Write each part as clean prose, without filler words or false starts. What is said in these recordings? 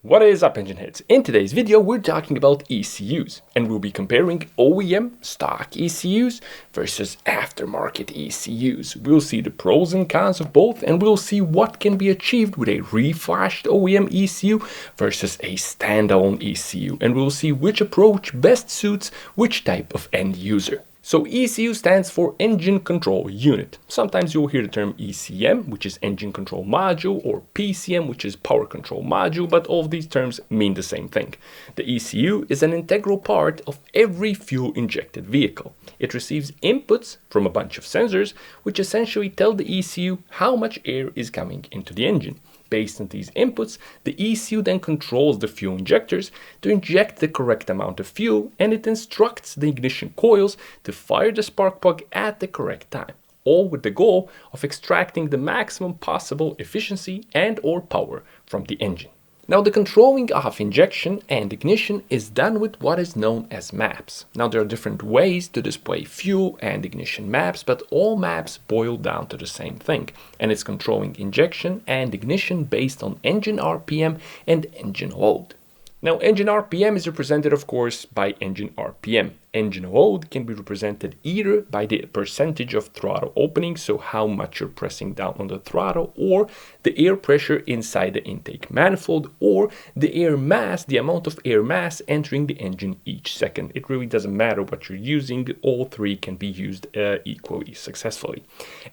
What is up, engine heads? In today's video we're talking about ECUs, and we'll be comparing OEM stock ECUs versus aftermarket ECUs. We'll see the pros and cons of both, and we'll see what can be achieved with a reflashed OEM ECU versus a standalone ECU, and we'll see which approach best suits which type of end user. So ECU stands for Engine Control Unit. Sometimes you'll hear the term ECM, which is Engine Control Module, or PCM, which is Power Control Module, but all of these terms mean the same thing. The ECU is an integral part of every fuel-injected vehicle. It receives inputs from a bunch of sensors, which essentially tell the ECU how much air is coming into the engine. Based on these inputs, the ECU then controls the fuel injectors to inject the correct amount of fuel, and it instructs the ignition coils to fire the spark plug at the correct time, all with the goal of extracting the maximum possible efficiency and/or power from the engine. Now, the controlling of injection and ignition is done with what is known as maps. Now, there are different ways to display fuel and ignition maps, but all maps boil down to the same thing, and it's controlling injection and ignition based on engine RPM and engine load. Now, engine RPM is represented, of course, by engine RPM. Engine load can be represented either by the percentage of throttle opening, so how much you're pressing down on the throttle, or the air pressure inside the intake manifold, or the air mass, the amount of air mass entering the engine each second. It really doesn't matter what you're using, all three can be used equally successfully.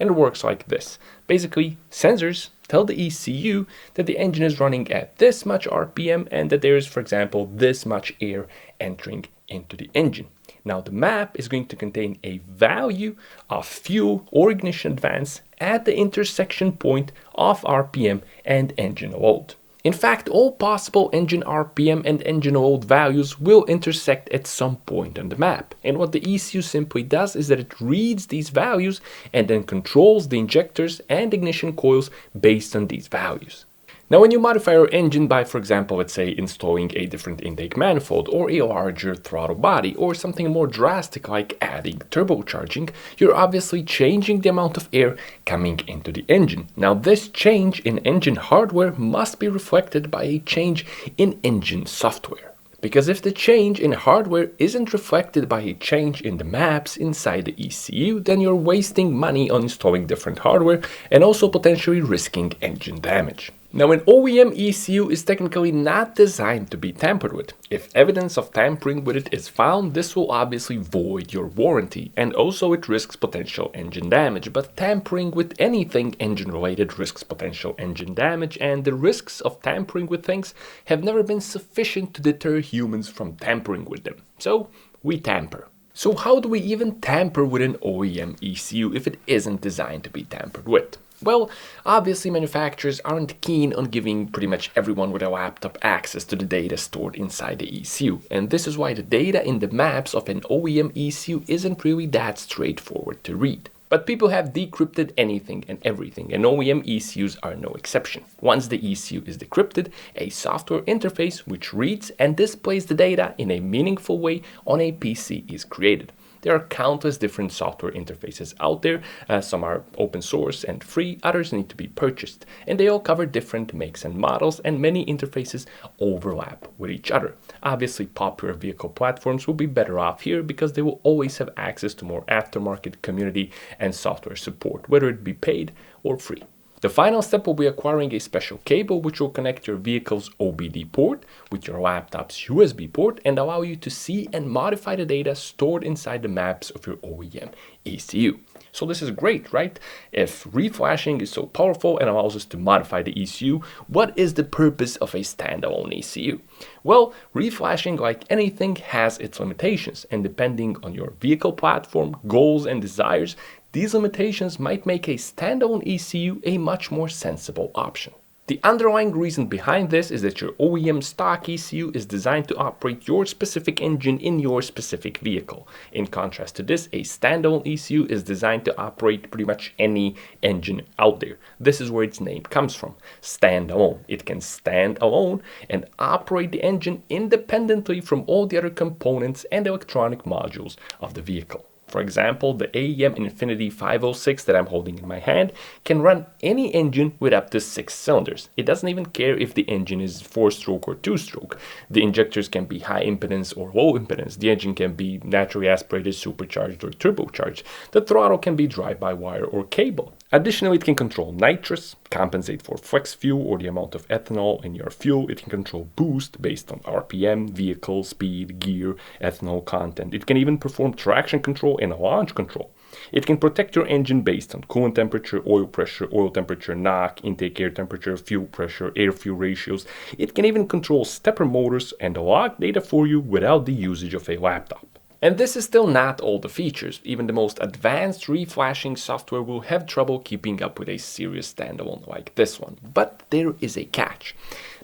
And it works like this. Basically, sensors tell the ECU that the engine is running at this much RPM and that there is, for example, this much air entering into the engine. Now, the map is going to contain a value of fuel or ignition advance at the intersection point of RPM and engine load. In fact, all possible engine RPM and engine load values will intersect at some point on the map. And what the ECU simply does is that it reads these values and then controls the injectors and ignition coils based on these values. Now, when you modify your engine by, for example, let's say installing a different intake manifold or a larger throttle body or something more drastic like adding turbocharging, you're obviously changing the amount of air coming into the engine. Now, this change in engine hardware must be reflected by a change in engine software. Because if the change in hardware isn't reflected by a change in the maps inside the ECU, then you're wasting money on installing different hardware and also potentially risking engine damage. Now, an OEM ECU is technically not designed to be tampered with. If evidence of tampering with it is found, this will obviously void your warranty, and also it risks potential engine damage. But tampering with anything engine related risks potential engine damage, and the risks of tampering with things have never been sufficient to deter humans from tampering with them. So we tamper. So how do we even tamper with an OEM ECU if it isn't designed to be tampered with? Well, obviously manufacturers aren't keen on giving pretty much everyone with a laptop access to the data stored inside the ECU, and this is why the data in the maps of an OEM ECU isn't really that straightforward to read. But people have decrypted anything and everything, and OEM ECUs are no exception. Once the ECU is decrypted, a software interface which reads and displays the data in a meaningful way on a PC is created. There are countless different software interfaces out there. Some are open source and free, others need to be purchased, and they all cover different makes and models, and many interfaces overlap with each other. Obviously, popular vehicle platforms will be better off here because they will always have access to more aftermarket community and software support, whether it be paid or free. The final step will be acquiring a special cable which will connect your vehicle's OBD port with your laptop's USB port and allow you to see and modify the data stored inside the maps of your OEM ECU. So this is great, right? If reflashing is so powerful and allows us to modify the ECU, what is the purpose of a standalone ECU? Well, reflashing, like anything, has its limitations, and depending on your vehicle platform, goals, and desires, these limitations might make a standalone ECU a much more sensible option. The underlying reason behind this is that your OEM stock ECU is designed to operate your specific engine in your specific vehicle. In contrast to this, a standalone ECU is designed to operate pretty much any engine out there. This is where its name comes from, standalone. It can stand alone and operate the engine independently from all the other components and electronic modules of the vehicle. For example, the AEM Infinity 506 that I'm holding in my hand can run any engine with up to 6 cylinders. It doesn't even care if the engine is 4-stroke or 2-stroke. The injectors can be high impedance or low impedance. The engine can be naturally aspirated, supercharged, or turbocharged. The throttle can be drive-by-wire or cable. Additionally, it can control nitrous, compensate for flex fuel or the amount of ethanol in your fuel. It can control boost based on RPM, vehicle speed, gear, ethanol content. It can even perform traction control and launch control. It can protect your engine based on coolant temperature, oil pressure, oil temperature, knock, intake air temperature, fuel pressure, air-fuel ratios. It can even control stepper motors and log data for you without the usage of a laptop. And this is still not all the features. Even the most advanced reflashing software will have trouble keeping up with a serious standalone like this one. But there is a catch.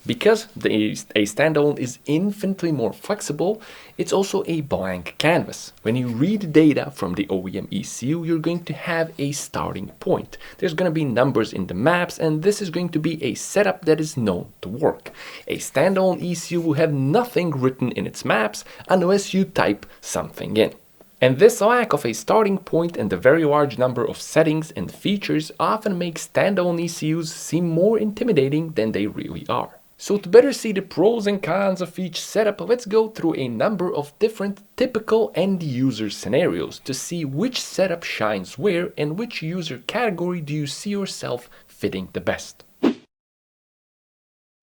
Because a standalone is infinitely more flexible, it's also a blank canvas. When you read data from the OEM ECU, you're going to have a starting point. There's going to be numbers in the maps, and this is going to be a setup that is known to work. A standalone ECU will have nothing written in its maps unless you type something in. And this lack of a starting point and the very large number of settings and features often makes standalone ECUs seem more intimidating than they really are. So to better see the pros and cons of each setup, let's go through a number of different typical end user scenarios to see which setup shines where and which user category do you see yourself fitting the best.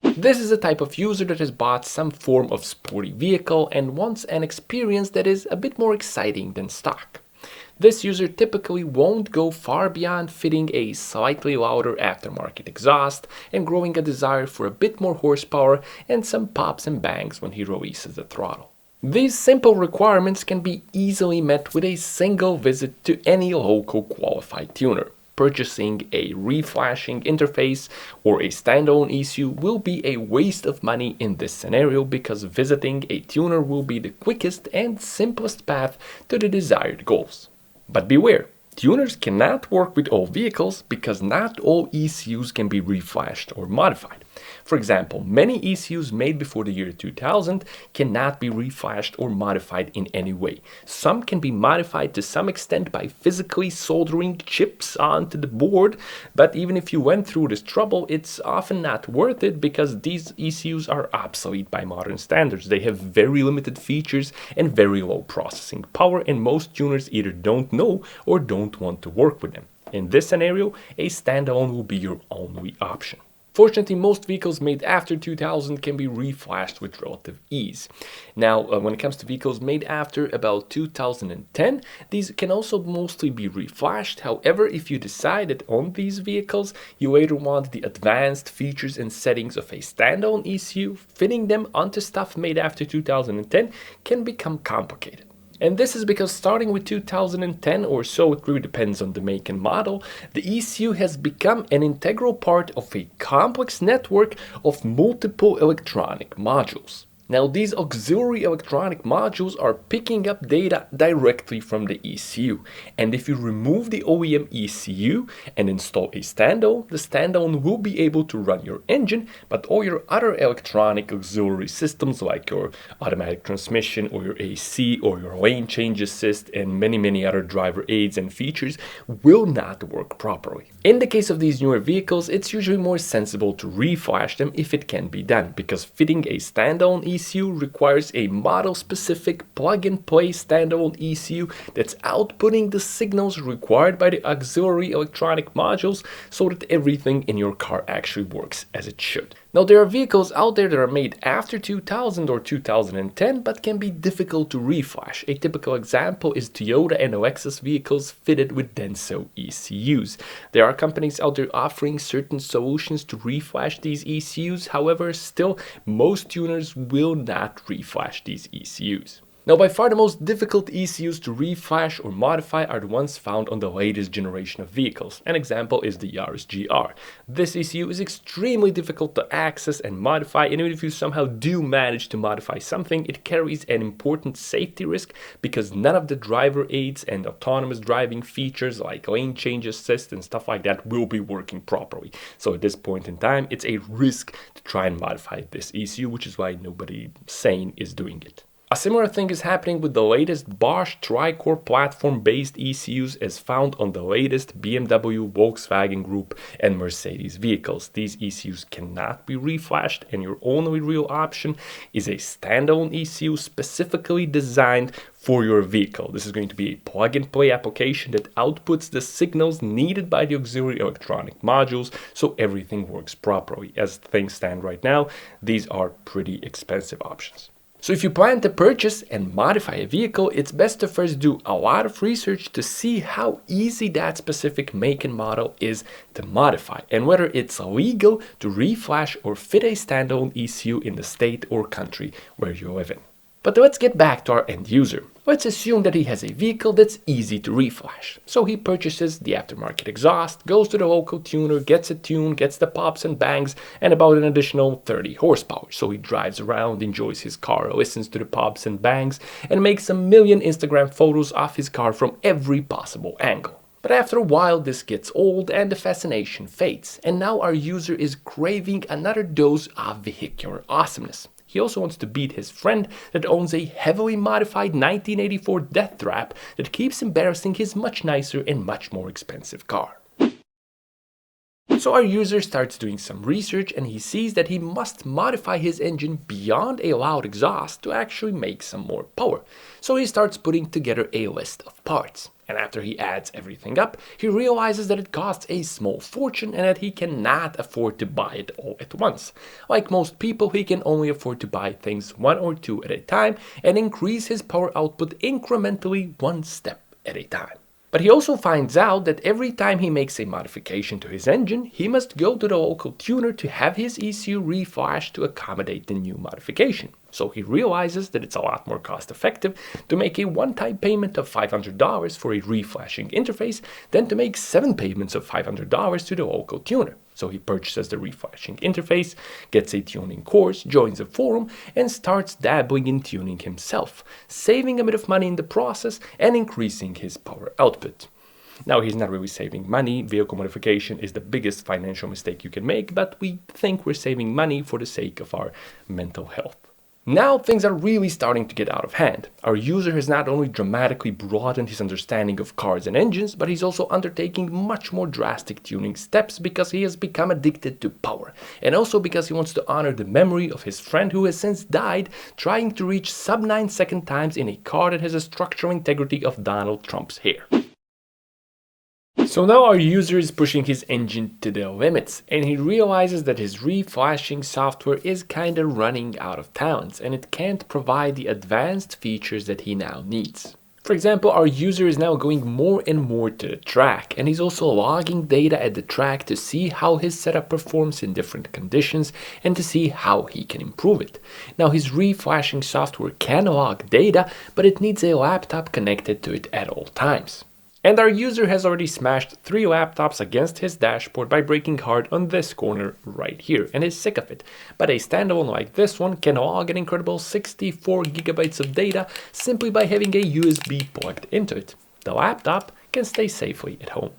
This is a type of user that has bought some form of sporty vehicle and wants an experience that is a bit more exciting than stock. This user typically won't go far beyond fitting a slightly louder aftermarket exhaust and growing a desire for a bit more horsepower and some pops and bangs when he releases the throttle. These simple requirements can be easily met with a single visit to any local qualified tuner. Purchasing a reflashing interface or a standalone ECU will be a waste of money in this scenario because visiting a tuner will be the quickest and simplest path to the desired goals. But beware, tuners cannot work with all vehicles because not all ECUs can be reflashed or modified. For example, many ECUs made before the year 2000 cannot be reflashed or modified in any way. Some can be modified to some extent by physically soldering chips onto the board, but even if you went through this trouble, it's often not worth it because these ECUs are obsolete by modern standards. They have very limited features and very low processing power, and most tuners either don't know or don't want to work with them. In this scenario, a standalone will be your only option. Fortunately, most vehicles made after 2000 can be reflashed with relative ease. Now, when it comes to vehicles made after about 2010, these can also mostly be reflashed. However, if you decide that on these vehicles you later want the advanced features and settings of a standalone ECU, fitting them onto stuff made after 2010 can become complicated. And this is because starting with 2010 or so, it really depends on the make and model, the ECU has become an integral part of a complex network of multiple electronic modules. Now, these auxiliary electronic modules are picking up data directly from the ECU. And if you remove the OEM ECU and install a standalone, the standalone will be able to run your engine, but all your other electronic auxiliary systems like your automatic transmission or your AC or your lane change assist and many other driver aids and features will not work properly. In the case of these newer vehicles, it's usually more sensible to reflash them if it can be done, because fitting a standalone ECU requires a model-specific plug-and-play standalone ECU that's outputting the signals required by the auxiliary electronic modules so that everything in your car actually works as it should. Now, there are vehicles out there that are made after 2000 or 2010 but can be difficult to reflash. A typical example is Toyota and Lexus vehicles fitted with Denso ECUs. There are companies out there offering certain solutions to reflash these ECUs, however, still most tuners will not reflash these ECUs. Now, by far the most difficult ECUs to reflash or modify are the ones found on the latest generation of vehicles. An example is the Yaris GR. This ECU is extremely difficult to access and modify, and even if you somehow do manage to modify something, it carries an important safety risk because none of the driver aids and autonomous driving features like lane change assist and stuff like that will be working properly. So at this point in time, it's a risk to try and modify this ECU, which is why nobody sane is doing it. A similar thing is happening with the latest Bosch tri-core platform-based ECUs as found on the latest BMW, Volkswagen Group and Mercedes vehicles. These ECUs cannot be reflashed, and your only real option is a standalone ECU specifically designed for your vehicle. This is going to be a plug-and-play application that outputs the signals needed by the auxiliary electronic modules so everything works properly. As things stand right now, these are pretty expensive options. So if you plan to purchase and modify a vehicle, it's best to first do a lot of research to see how easy that specific make and model is to modify and whether it's legal to reflash or fit a standalone ECU in the state or country where you live in. But let's get back to our end user. Let's assume that he has a vehicle that's easy to reflash. So he purchases the aftermarket exhaust, goes to the local tuner, gets it tuned, gets the pops and bangs, and about an additional 30 horsepower. So he drives around, enjoys his car, listens to the pops and bangs, and makes a million Instagram photos of his car from every possible angle. But after a while this gets old and the fascination fades, and now our user is craving another dose of vehicular awesomeness. He also wants to beat his friend that owns a heavily modified 1984 death trap that keeps embarrassing his much nicer and much more expensive car. So our user starts doing some research and he sees that he must modify his engine beyond a loud exhaust to actually make some more power. So he starts putting together a list of parts. And after he adds everything up, he realizes that it costs a small fortune and that he cannot afford to buy it all at once. Like most people, he can only afford to buy things one or two at a time and increase his power output incrementally one step at a time. But he also finds out that every time he makes a modification to his engine, he must go to the local tuner to have his ECU reflashed to accommodate the new modification. So he realizes that it's a lot more cost effective to make a one-time payment of $500 for a reflashing interface than to make 7 payments of $500 to the local tuner. So he purchases the reflashing interface, gets a tuning course, joins a forum, and starts dabbling in tuning himself, saving a bit of money in the process and increasing his power output. Now, he's not really saving money. Vehicle modification is the biggest financial mistake you can make, but we think we're saving money for the sake of our mental health. Now things are really starting to get out of hand. Our user has not only dramatically broadened his understanding of cars and engines, but he's also undertaking much more drastic tuning steps because he has become addicted to power. And also because he wants to honor the memory of his friend who has since died trying to reach sub 9-second times in a car that has the structural integrity of Donald Trump's hair. So now our user is pushing his engine to the limits and he realizes that his reflashing software is kinda running out of talents and it can't provide the advanced features that he now needs. For example, our user is now going more and more to the track and he's also logging data at the track to see how his setup performs in different conditions and to see how he can improve it. Now his reflashing software can log data, but it needs a laptop connected to it at all times. And our user has already smashed 3 laptops against his dashboard by breaking hard on this corner right here and is sick of it. But a standalone like this one can log an incredible 64 gigabytes of data simply by having a USB plugged into it. The laptop can stay safely at home.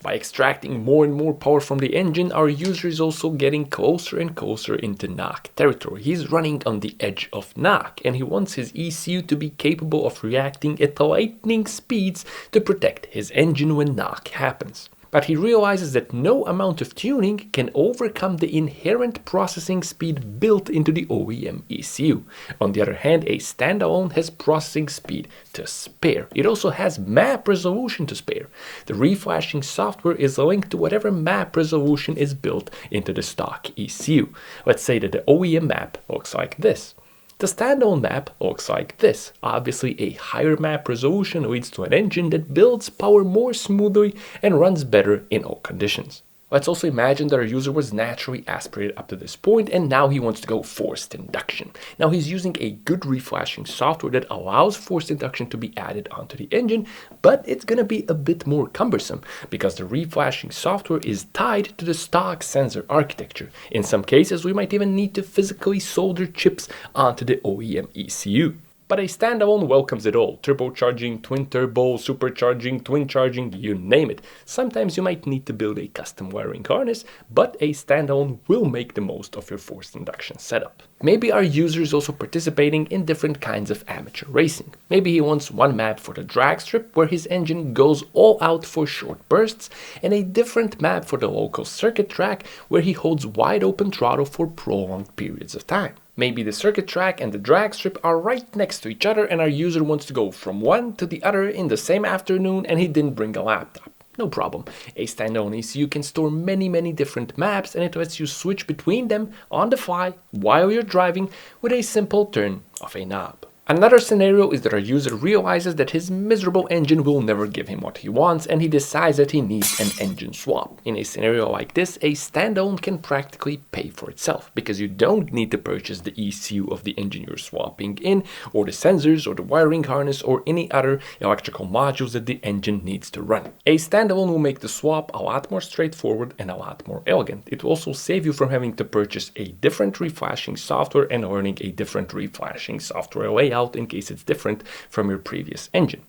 By extracting more and more power from the engine, our user is also getting closer and closer into knock territory. He's running on the edge of knock and he wants his ECU to be capable of reacting at lightning speeds to protect his engine when knock happens. But he realizes that no amount of tuning can overcome the inherent processing speed built into the OEM ECU. On the other hand, a standalone has processing speed to spare. It also has map resolution to spare. The reflashing software is linked to whatever map resolution is built into the stock ECU. Let's say that the OEM map looks like this. The standalone map looks like this. Obviously, a higher map resolution leads to an engine that builds power more smoothly and runs better in all conditions. Let's also imagine that our user was naturally aspirated up to this point and now he wants to go forced induction. Now he's using a good reflashing software that allows forced induction to be added onto the engine, but it's gonna be a bit more cumbersome because the reflashing software is tied to the stock sensor architecture. In some cases, we might even need to physically solder chips onto the OEM ECU. But a standalone welcomes it all. Turbocharging, twin turbo, supercharging, twin charging, you name it. Sometimes you might need to build a custom wiring harness, but a standalone will make the most of your forced induction setup. Maybe our user is also participating in different kinds of amateur racing. Maybe he wants one map for the drag strip where his engine goes all out for short bursts, and a different map for the local circuit track where he holds wide open throttle for prolonged periods of time. Maybe the circuit track and the drag strip are right next to each other and our user wants to go from one to the other in the same afternoon and he didn't bring a laptop. No problem. A standalone ECU can store many different maps and it lets you switch between them on the fly while you're driving with a simple turn of a knob. Another scenario is that our user realizes that his miserable engine will never give him what he wants and he decides that he needs an engine swap. In a scenario like this, a standalone can practically pay for itself because you don't need to purchase the ECU of the engine you're swapping in, or the sensors, or the wiring harness, or any other electrical modules that the engine needs to run. A standalone will make the swap a lot more straightforward and a lot more elegant. It will also save you from having to purchase a different reflashing software and learning a different reflashing software layout in case it's different from your previous engine.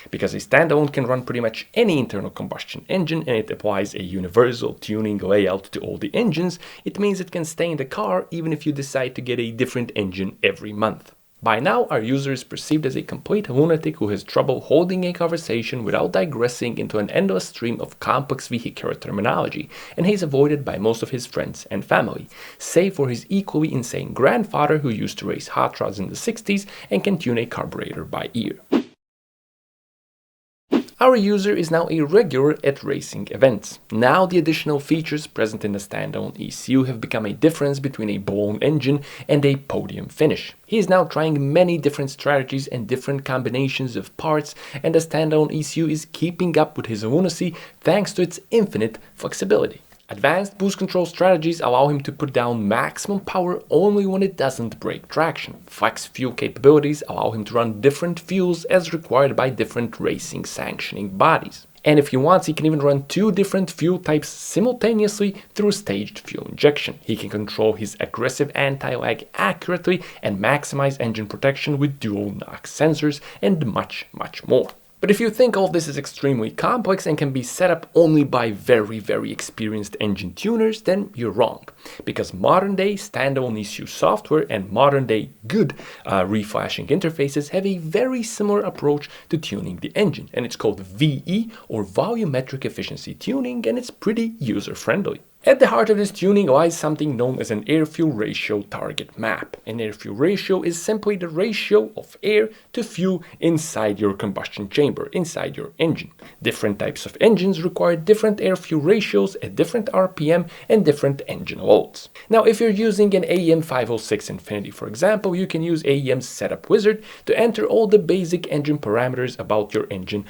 Because a standalone can run pretty much any internal combustion engine and it applies a universal tuning layout to all the engines, it means it can stay in the car even if you decide to get a different engine every month. By now, our user is perceived as a complete lunatic who has trouble holding a conversation without digressing into an endless stream of complex vehicular terminology, and he's avoided by most of his friends and family, save for his equally insane grandfather who used to race hot rods in the 60s and can tune a carburetor by ear. Our user is now a regular at racing events. Now the additional features present in the standalone ECU have become a difference between a blown engine and a podium finish. He is now trying many different strategies and different combinations of parts, and the standalone ECU is keeping up with his lunacy thanks to its infinite flexibility. Advanced boost control strategies allow him to put down maximum power only when it doesn't break traction. Flex fuel capabilities allow him to run different fuels as required by different racing sanctioning bodies. And if he wants, he can even run two different fuel types simultaneously through staged fuel injection. He can control his aggressive anti-lag accurately and maximize engine protection with dual NOx sensors and much more. But if you think all of this is extremely complex and can be set up only by very experienced engine tuners, then you're wrong. Because modern day standalone ECU software and modern day good reflashing interfaces have a very similar approach to tuning the engine. And it's called VE, or volumetric efficiency tuning, and it's pretty user friendly. At the heart of this tuning lies something known as an air-fuel ratio target map. An air-fuel ratio is simply the ratio of air to fuel inside your combustion chamber, inside your engine. Different types of engines require different air-fuel ratios at different RPM and different engine loads. Now, if you're using an AEM 506 Infinity, for example, you can use AEM's Setup Wizard to enter all the basic engine parameters about your engine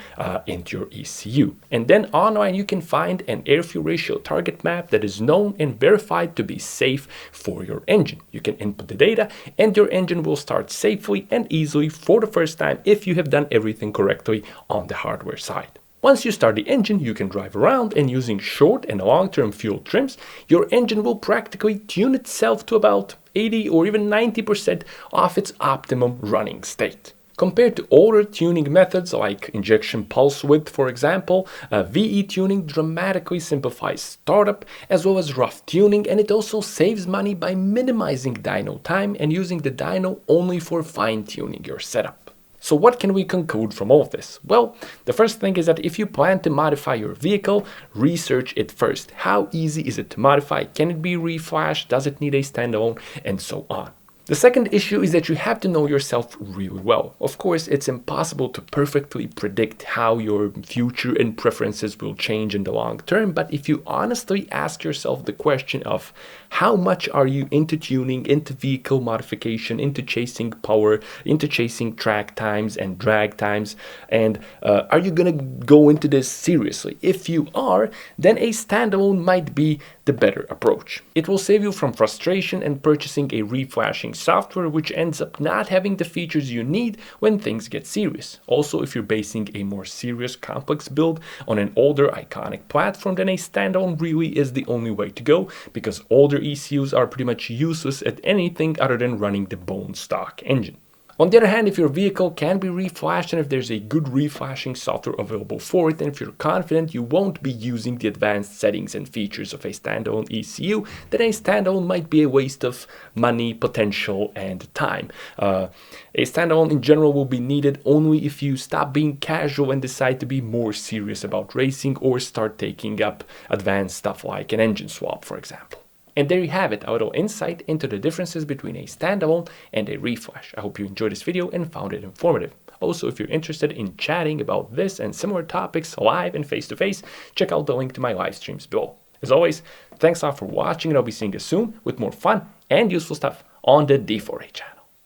into your ECU. And then online you can find an air-fuel ratio target map that is known and verified to be safe for your engine. You can input the data and your engine will start safely and easily for the first time if you have done everything correctly on the hardware side. Once you start the engine, you can drive around, and using short and long-term fuel trims, your engine will practically tune itself to about 80 or even 90% of its optimum running state. Compared to older tuning methods like injection pulse width, for example, VE tuning dramatically simplifies startup as well as rough tuning, and it also saves money by minimizing dyno time and using the dyno only for fine-tuning your setup. So what can we conclude from all of this? Well, the first thing is that if you plan to modify your vehicle, research it first. How easy is it to modify? Can it be reflashed? Does it need a standalone? And so on. The second issue is that you have to know yourself really well. Of course, it's impossible to perfectly predict how your future and preferences will change in the long term, but if you honestly ask yourself the question of how much are you into tuning, into vehicle modification, into chasing power, into chasing track times and drag times, and are you gonna go into this seriously? If you are, then a standalone might be the better approach. It will save you from frustration and purchasing a reflashing software which ends up not having the features you need when things get serious. Also, if you're basing a more serious complex build on an older iconic platform, then a standalone really is the only way to go, because older ECUs are pretty much useless at anything other than running the bone stock engine. On the other hand, if your vehicle can be reflashed and if there's a good reflashing software available for it, and if you're confident you won't be using the advanced settings and features of a standalone ECU, then a standalone might be a waste of money, potential, and time. A standalone in general will be needed only if you stop being casual and decide to be more serious about racing or start taking up advanced stuff like an engine swap, for example. And there you have it, a little insight into the differences between a standalone and a reflash. I hope you enjoyed this video and found it informative. Also, if you're interested in chatting about this and similar topics live and face-to-face, check out the link to my live streams below. As always, thanks a lot for watching, and I'll be seeing you soon with more fun and useful stuff on the D4A channel.